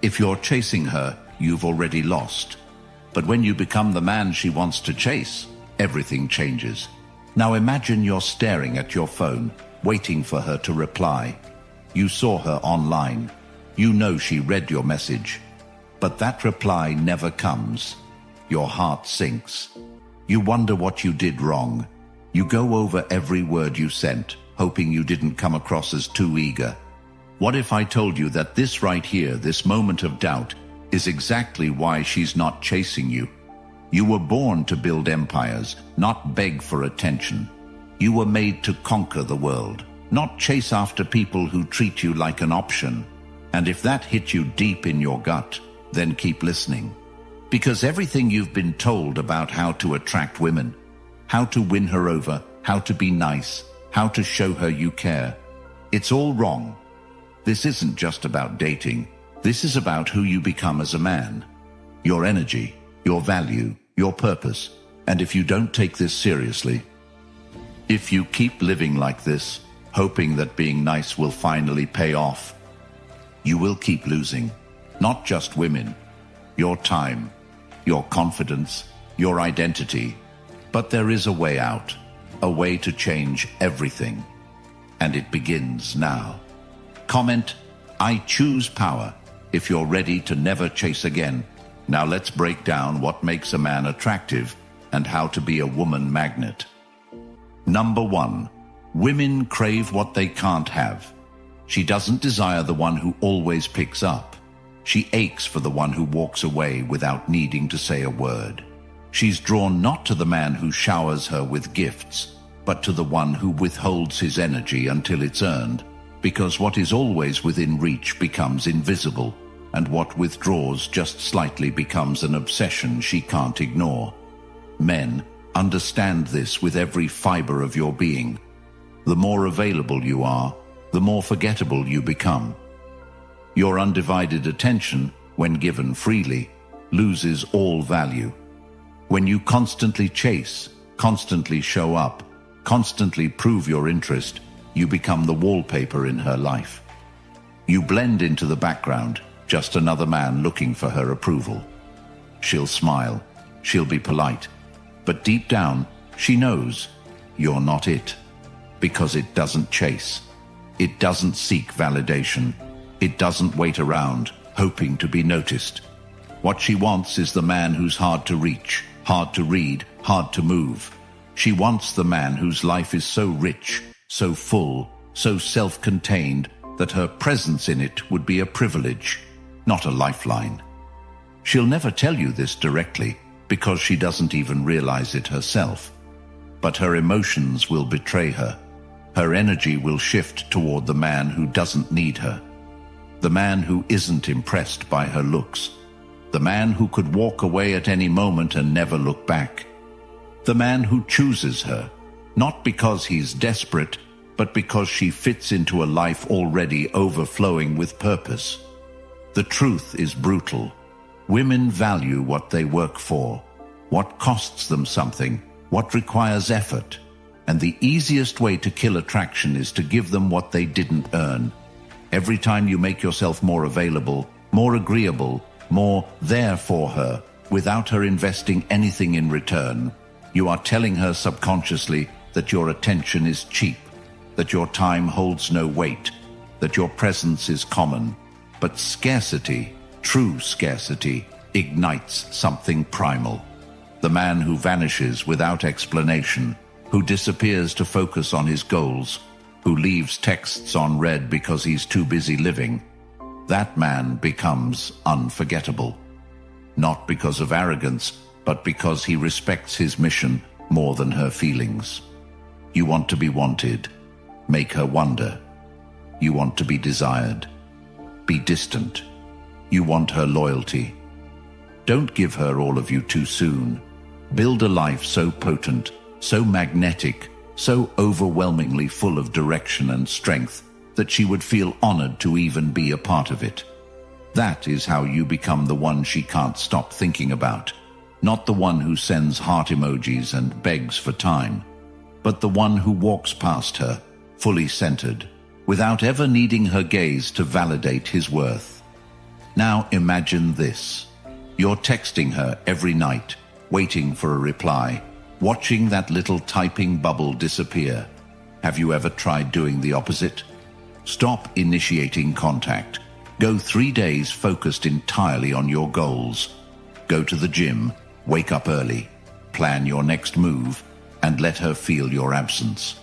If you're chasing her, you've already lost. But when you become the man she wants to chase, everything changes. Now imagine you're staring at your phone, waiting for her to reply. You saw her online. You know she read your message. But that reply never comes. Your heart sinks. You wonder what you did wrong. You go over every word you sent, hoping you didn't come across as too eager. What if I told you that this right here, this moment of doubt, is exactly why she's not chasing you? You were born to build empires, not beg for attention. You were made to conquer the world, not chase after people who treat you like an option. And if that hit you deep in your gut, then keep listening. Because everything you've been told about how to attract women, how to win her over, how to be nice, how to show her you care, it's all wrong. This isn't just about dating. This is about who you become as a man. Your energy, your value, your purpose. And if you don't take this seriously, if you keep living like this, hoping that being nice will finally pay off, you will keep losing. Not just women, your time, your confidence, your identity. But there is a way out, a way to change everything. And it begins now. Comment, "I choose power," if you're ready to never chase again. Now let's break down what makes a man attractive and how to be a woman magnet. Number 1, women crave what they can't have. She doesn't desire the one who always picks up. She aches for the one who walks away without needing to say a word. She's drawn not to the man who showers her with gifts, but to the one who withholds his energy until it's earned, because what is always within reach becomes invisible, and what withdraws just slightly becomes an obsession she can't ignore. Men, understand this with every fiber of your being. The more available you are, the more forgettable you become. Your undivided attention, when given freely, loses all value. When you constantly chase, constantly show up, constantly prove your interest, you become the wallpaper in her life. You blend into the background, just another man looking for her approval. She'll smile, she'll be polite, but deep down, she knows you're not it, because it doesn't chase. It doesn't seek validation. It doesn't wait around, hoping to be noticed. What she wants is the man who's hard to reach, hard to read, hard to move. She wants the man whose life is so rich, so full, so self-contained, that her presence in it would be a privilege, not a lifeline. She'll never tell you this directly, because she doesn't even realize it herself. But her emotions will betray her. Her energy will shift toward the man who doesn't need her. The man who isn't impressed by her looks. The man who could walk away at any moment and never look back. The man who chooses her, not because he's desperate, but because she fits into a life already overflowing with purpose. The truth is brutal. Women value what they work for, what costs them something, what requires effort. And the easiest way to kill attraction is to give them what they didn't earn. Every time you make yourself more available, more agreeable, more there for her, without her investing anything in return, you are telling her subconsciously that your attention is cheap, that your time holds no weight, that your presence is common. But scarcity, true scarcity, ignites something primal. The man who vanishes without explanation, who disappears to focus on his goals, who leaves texts on read because he's too busy living, that man becomes unforgettable. Not because of arrogance, but because he respects his mission more than her feelings. You want to be wanted. Make her wonder. You want to be desired. Be distant. You want her loyalty. Don't give her all of you too soon. Build a life so potent, so magnetic, so overwhelmingly full of direction and strength that she would feel honored to even be a part of it. That is how you become the one she can't stop thinking about. Not the one who sends heart emojis and begs for time, but the one who walks past her, fully centered, without ever needing her gaze to validate his worth. Now imagine this. You're texting her every night, waiting for a reply, watching that little typing bubble disappear. Have you ever tried doing the opposite? Stop initiating contact. Go 3 days focused entirely on your goals. Go to the gym, wake up early, plan your next move, and let her feel your absence.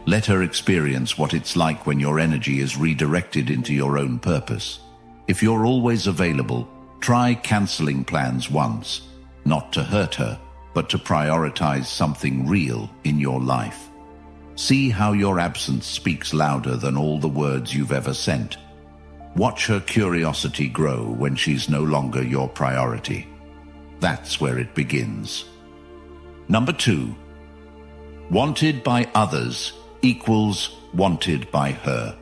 Let her experience what it's like when your energy is redirected into your own purpose. If you're always available, try canceling plans once, not to hurt her, but to prioritize something real in your life. See how your absence speaks louder than all the words you've ever sent. Watch her curiosity grow when she's no longer your priority. That's where it begins. Number 2. Wanted by others equals wanted by her.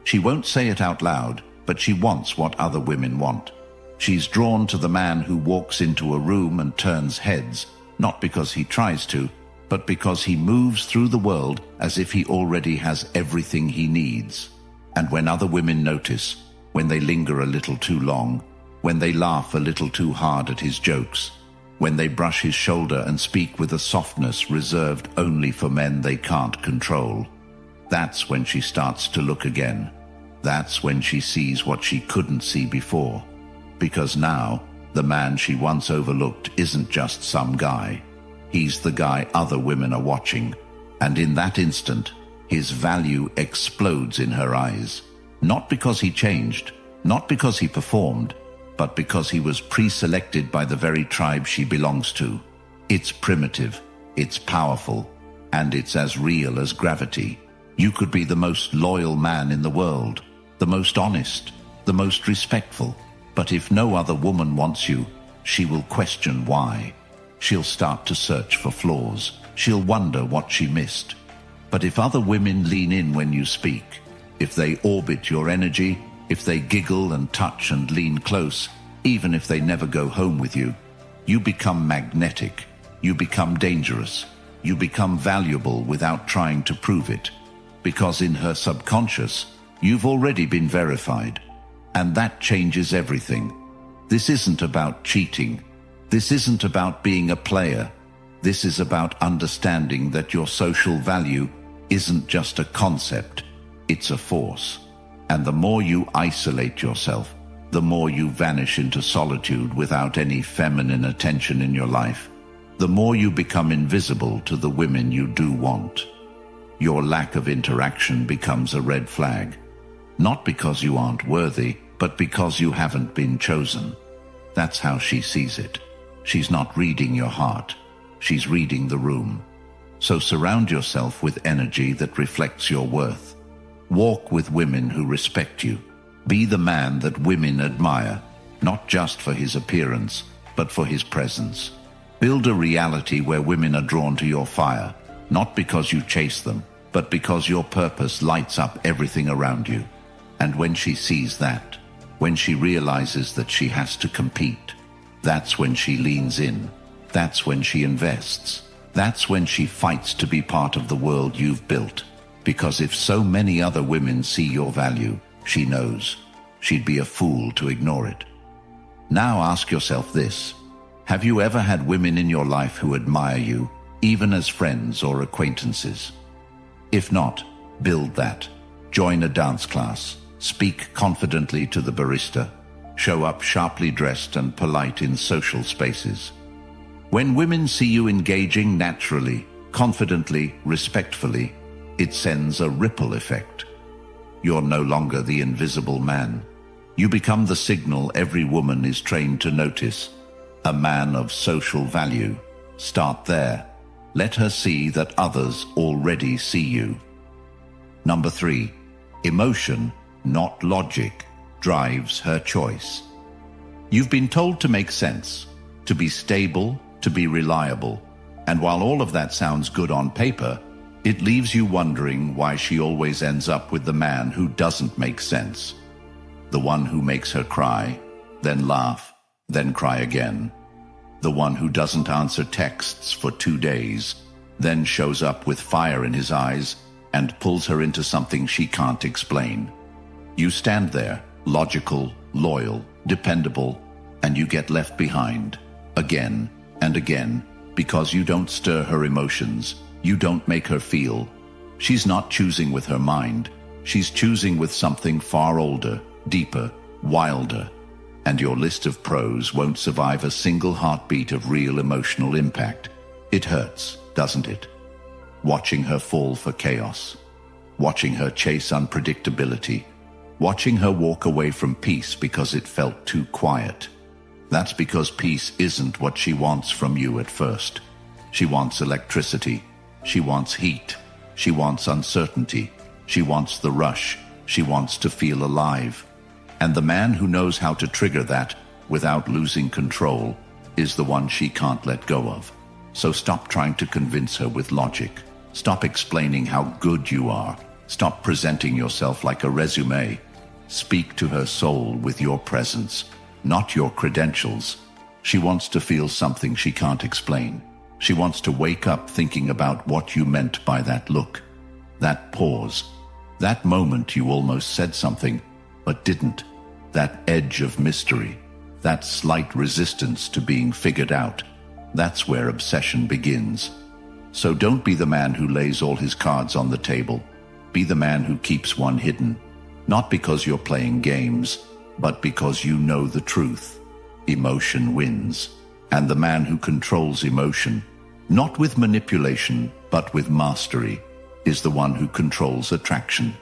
She won't say it out loud, but she wants what other women want. She's drawn to the man who walks into a room and turns heads, not because he tries to, but because he moves through the world as if he already has everything he needs. And when other women notice, when they linger a little too long, when they laugh a little too hard at his jokes, when they brush his shoulder and speak with a softness reserved only for men they can't control, that's when she starts to look again. That's when she sees what she couldn't see before. Because now, the man she once overlooked isn't just some guy. He's the guy other women are watching. And in that instant, his value explodes in her eyes. Not because he changed, not because he performed, but because he was pre-selected by the very tribe she belongs to. It's primitive, it's powerful, and it's as real as gravity. You could be the most loyal man in the world, the most honest, the most respectful, but if no other woman wants you, she will question why. She'll start to search for flaws. She'll wonder what she missed. But if other women lean in when you speak, if they orbit your energy, if they giggle and touch and lean close, even if they never go home with you, you become magnetic, you become dangerous, you become valuable without trying to prove it. Because in her subconscious, you've already been verified. And that changes everything. This isn't about cheating. This isn't about being a player. This is about understanding that your social value isn't just a concept, it's a force. And the more you isolate yourself, the more you vanish into solitude without any feminine attention in your life, the more you become invisible to the women you do want. Your lack of interaction becomes a red flag. Not because you aren't worthy, but because you haven't been chosen. That's how she sees it. She's not reading your heart. She's reading the room. So surround yourself with energy that reflects your worth. Walk with women who respect you. Be the man that women admire, not just for his appearance, but for his presence. Build a reality where women are drawn to your fire, not because you chase them, but because your purpose lights up everything around you. And when she sees that, when she realizes that she has to compete, that's when she leans in. That's when she invests. That's when she fights to be part of the world you've built. Because if so many other women see your value, she knows. She'd be a fool to ignore it. Now ask yourself this. Have you ever had women in your life who admire you, even as friends or acquaintances? If not, build that. Join a dance class. Speak confidently to the barista. Show up sharply dressed and polite in social spaces. When women see you engaging naturally, confidently, respectfully, it sends a ripple effect. You're no longer the invisible man. You become the signal every woman is trained to notice. A man of social value. Start there. Let her see that others already see you. Number 3. Emotion, not logic, drives her choice. You've been told to make sense, to be stable, to be reliable, and while all of that sounds good on paper, it leaves you wondering why she always ends up with the man who doesn't make sense. The one who makes her cry, then laugh, then cry again. The one who doesn't answer texts for 2 days, then shows up with fire in his eyes and pulls her into something she can't explain. You stand there, logical, loyal, dependable, and you get left behind again and again because you don't stir her emotions, you don't make her feel. She's not choosing with her mind, she's choosing with something far older, deeper, wilder. And your list of pros won't survive a single heartbeat of real emotional impact. It hurts, doesn't it? Watching her fall for chaos, watching her chase unpredictability, watching her walk away from peace because it felt too quiet. That's because peace isn't what she wants from you at first. She wants electricity, she wants heat, she wants uncertainty, she wants the rush, she wants to feel alive. And the man who knows how to trigger that without losing control is the one she can't let go of. So stop trying to convince her with logic. Stop explaining how good you are. Stop presenting yourself like a resume. Speak to her soul with your presence, not your credentials. She wants to feel something she can't explain. She wants to wake up thinking about what you meant by that look, that pause, that moment you almost said something but didn't. That edge of mystery, that slight resistance to being figured out, that's where obsession begins. So don't be the man who lays all his cards on the table. Be the man who keeps one hidden, not because you're playing games, but because you know the truth. Emotion wins, and the man who controls emotion, not with manipulation, but with mastery, is the one who controls attraction.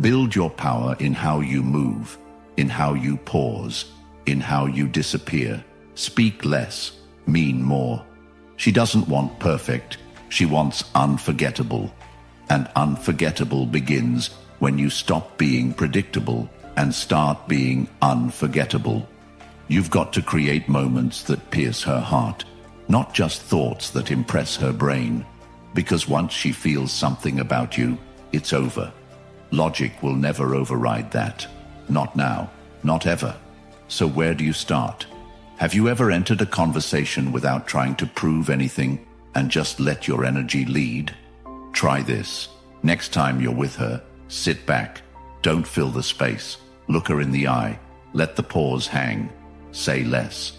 Build your power in how you move, in how you pause, in how you disappear. Speak less, mean more. She doesn't want perfect, she wants unforgettable. And unforgettable begins when you stop being predictable and start being unforgettable. You've got to create moments that pierce her heart, not just thoughts that impress her brain. Because once she feels something about you, it's over. Logic will never override that. Not now, not ever. So where do you start? Have you ever entered a conversation without trying to prove anything and just let your energy lead? Try this. Next time you're with her, sit back. Don't fill the space. Look her in the eye. Let the pause hang. Say less.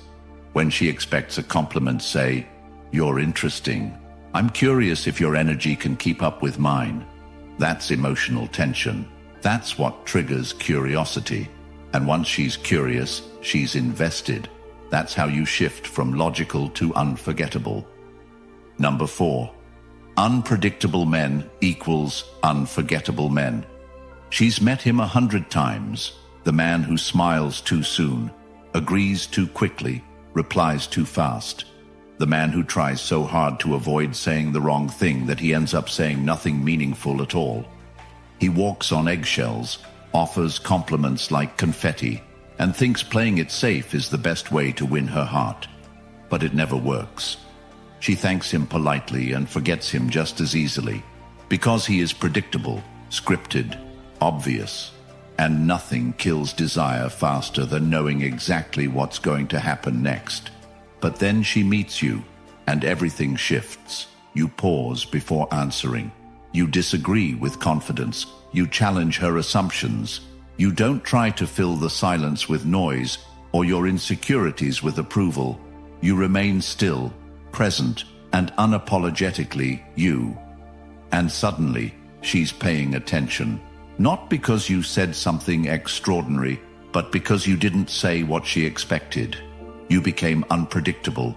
When she expects a compliment, say, "You're interesting. I'm curious if your energy can keep up with mine." That's emotional tension. That's what triggers curiosity. And once she's curious, she's invested. That's how you shift from logical to unforgettable. Number 4. Unpredictable men equals unforgettable men. She's met him 100 times. The man who smiles too soon, agrees too quickly, replies too fast. The man who tries so hard to avoid saying the wrong thing that he ends up saying nothing meaningful at all. He walks on eggshells, offers compliments like confetti, and thinks playing it safe is the best way to win her heart. But it never works. She thanks him politely and forgets him just as easily, because he is predictable, scripted, obvious, and nothing kills desire faster than knowing exactly what's going to happen next. But then she meets you, and everything shifts. You pause before answering. You disagree with confidence. You challenge her assumptions. You don't try to fill the silence with noise or your insecurities with approval. You remain still, present, and unapologetically you. And suddenly, she's paying attention. Not because you said something extraordinary, but because you didn't say what she expected. You became unpredictable,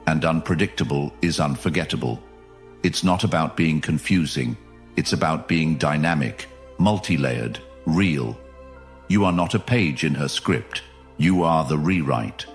and unpredictable is unforgettable. It's not about being confusing. It's about being dynamic, multi-layered, real. You are not a page in her script. You are the rewrite.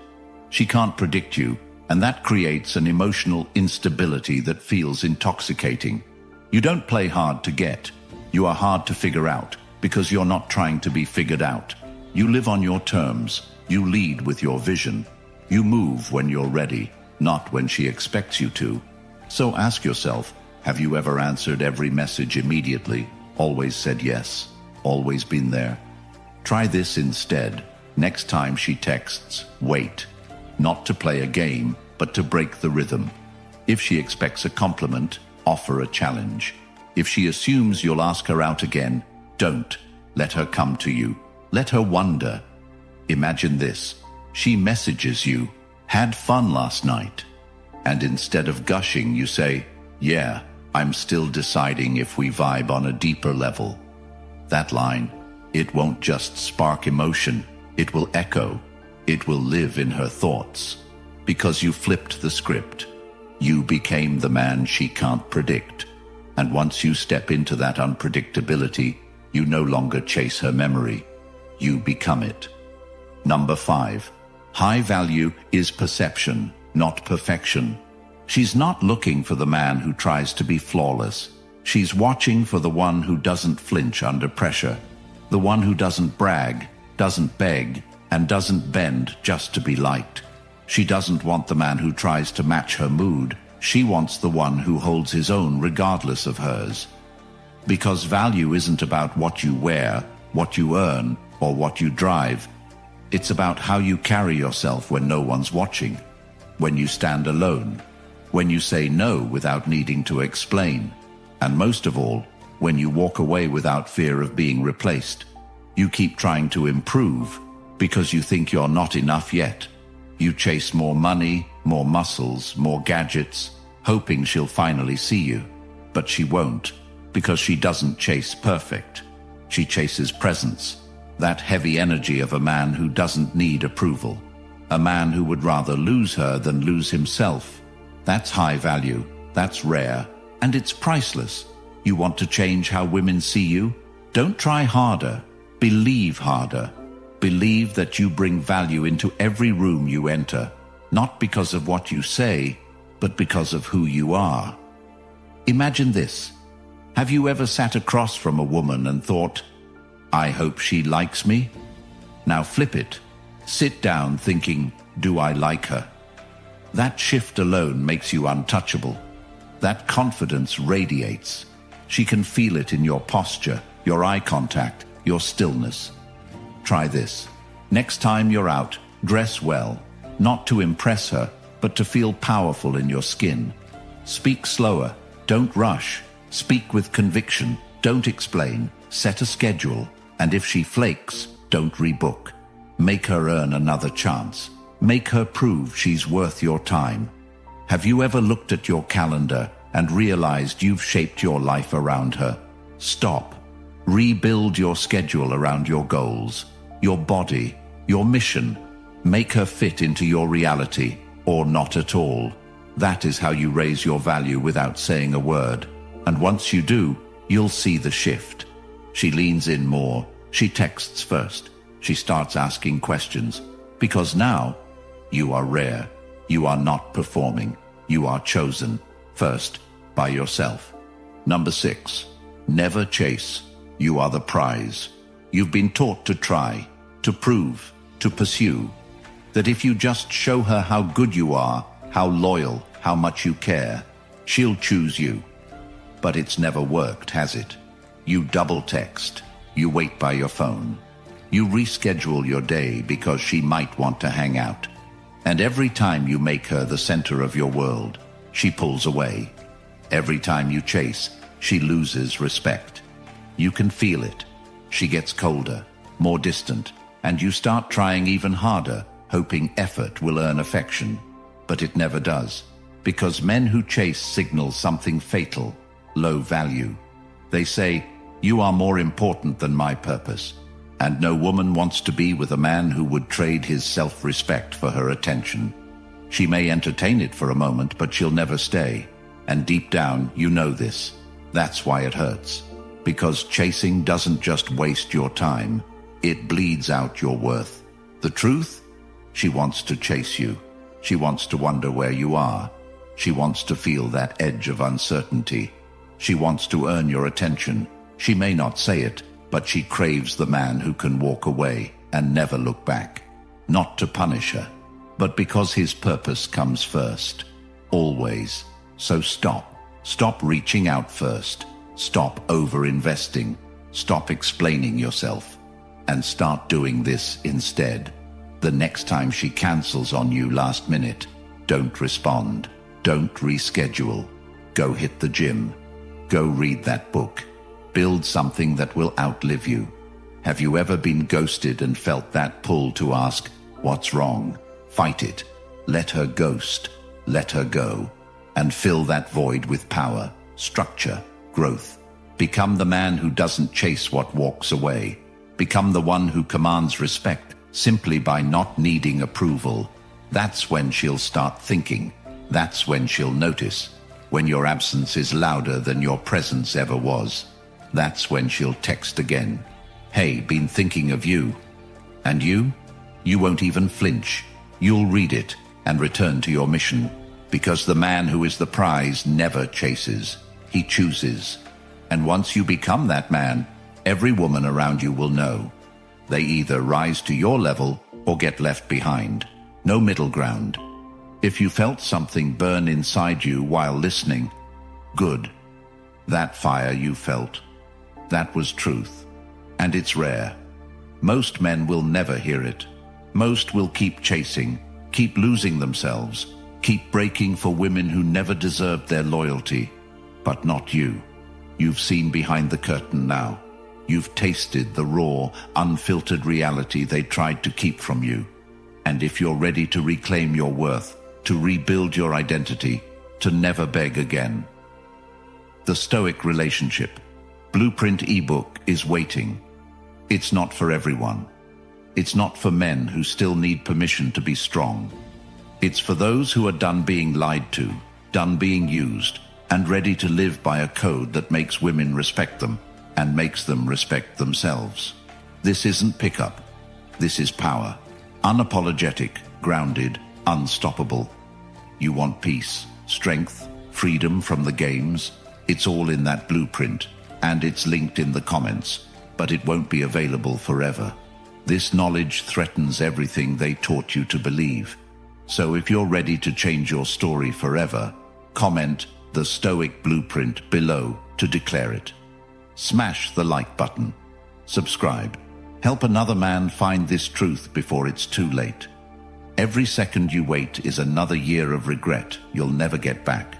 She can't predict you, and that creates an emotional instability that feels intoxicating. You don't play hard to get. You are hard to figure out, because you're not trying to be figured out. You live on your terms. You lead with your vision. You move when you're ready, not when she expects you to. So ask yourself, have you ever answered every message immediately? Always said yes? Always been there? Try this instead. Next time she texts, wait. Not to play a game, but to break the rhythm. If she expects a compliment, offer a challenge. If she assumes you'll ask her out again, don't. Let her come to you. Let her wonder. Imagine this. She messages you, "Had fun last night." And instead of gushing, you say, "Yeah, I'm still deciding if we vibe on a deeper level." That line, it won't just spark emotion, it will echo, it will live in her thoughts. Because you flipped the script. You became the man she can't predict. And once you step into that unpredictability, you no longer chase her memory. You become it. Number 5. High value is perception, not perfection. She's not looking for the man who tries to be flawless. She's watching for the one who doesn't flinch under pressure, the one who doesn't brag, doesn't beg, and doesn't bend just to be liked. She doesn't want the man who tries to match her mood. She wants the one who holds his own regardless of hers. Because value isn't about what you wear, what you earn, or what you drive. It's about how you carry yourself when no one's watching, when you stand alone, when you say no without needing to explain, and most of all, when you walk away without fear of being replaced. You keep trying to improve because you think you're not enough yet. You chase more money, more muscles, more gadgets, hoping she'll finally see you. But she won't, because she doesn't chase perfect. She chases presence, that heavy energy of a man who doesn't need approval, a man who would rather lose her than lose himself. That's high value, that's rare, and it's priceless. You want to change how women see you? Don't try harder, believe harder. Believe that you bring value into every room you enter, not because of what you say, but because of who you are. Imagine this. Have you ever sat across from a woman and thought, "I hope she likes me"? Now flip it. Sit down thinking, "Do I like her?" That shift alone makes you untouchable. That confidence radiates. She can feel it in your posture, your eye contact, your stillness. Try this. Next time you're out, dress well, not to impress her, but to feel powerful in your skin. Speak slower, don't rush. Speak with conviction, don't explain. Set a schedule, and if she flakes, don't rebook. Make her earn another chance. Make her prove she's worth your time. Have you ever looked at your calendar and realized you've shaped your life around her? Stop. Rebuild your schedule around your goals, your body, your mission. Make her fit into your reality, or not at all. That is how you raise your value without saying a word. And once you do, you'll see the shift. She leans in more. She texts first. She starts asking questions. Because now, you are rare. You are not performing. You are chosen. First, by yourself. Number 6. Never chase. You are the prize. You've been taught to try, to prove, to pursue. That if you just show her how good you are, how loyal, how much you care, she'll choose you. But it's never worked, has it? You double text. You wait by your phone. You reschedule your day because she might want to hang out. And every time you make her the center of your world, she pulls away. Every time you chase, she loses respect. You can feel it. She gets colder, more distant, and you start trying even harder, hoping effort will earn affection. But it never does, because men who chase signal something fatal, low value. They say, "You are more important than my purpose." And no woman wants to be with a man who would trade his self-respect for her attention. She may entertain it for a moment, but she'll never stay. And deep down, you know this. That's why it hurts. Because chasing doesn't just waste your time. It bleeds out your worth. The truth? She wants to chase you. She wants to wonder where you are. She wants to feel that edge of uncertainty. She wants to earn your attention. She may not say it, but she craves the man who can walk away and never look back. Not to punish her, but because his purpose comes first. Always. So stop. Stop reaching out first. Stop over-investing. Stop explaining yourself. And start doing this instead. The next time she cancels on you last minute, don't respond. Don't reschedule. Go hit the gym. Go read that book. Build something that will outlive you. Have you ever been ghosted and felt that pull to ask, what's wrong? Fight it. Let her ghost. Let her go. And fill that void with power, structure, growth. Become the man who doesn't chase what walks away. Become the one who commands respect simply by not needing approval. That's when she'll start thinking. That's when she'll notice. When your absence is louder than your presence ever was. That's when she'll text again. Hey, been thinking of you. And you? You won't even flinch. You'll read it and return to your mission. Because the man who is the prize never chases. He chooses. And once you become that man, every woman around you will know. They either rise to your level or get left behind. No middle ground. If you felt something burn inside you while listening, good. That fire you felt, that was truth. And it's rare. Most men will never hear it. Most will keep chasing, keep losing themselves, keep breaking for women who never deserved their loyalty. But not you. You've seen behind the curtain now. You've tasted the raw, unfiltered reality they tried to keep from you. And if you're ready to reclaim your worth, to rebuild your identity, to never beg again. The Stoic Relationship Blueprint ebook is waiting. It's not for everyone. It's not for men who still need permission to be strong. It's for those who are done being lied to, done being used, and ready to live by a code that makes women respect them and makes them respect themselves. This isn't pickup. This is power. Unapologetic, grounded, unstoppable. You want peace, strength, freedom from the games? It's all in that blueprint, and it's linked in the comments, but it won't be available forever. This knowledge threatens everything they taught you to believe. So if you're ready to change your story forever, comment the Stoic Blueprint below to declare it. Smash the like button. Subscribe. Help another man find this truth before it's too late. Every second you wait is another year of regret you'll never get back.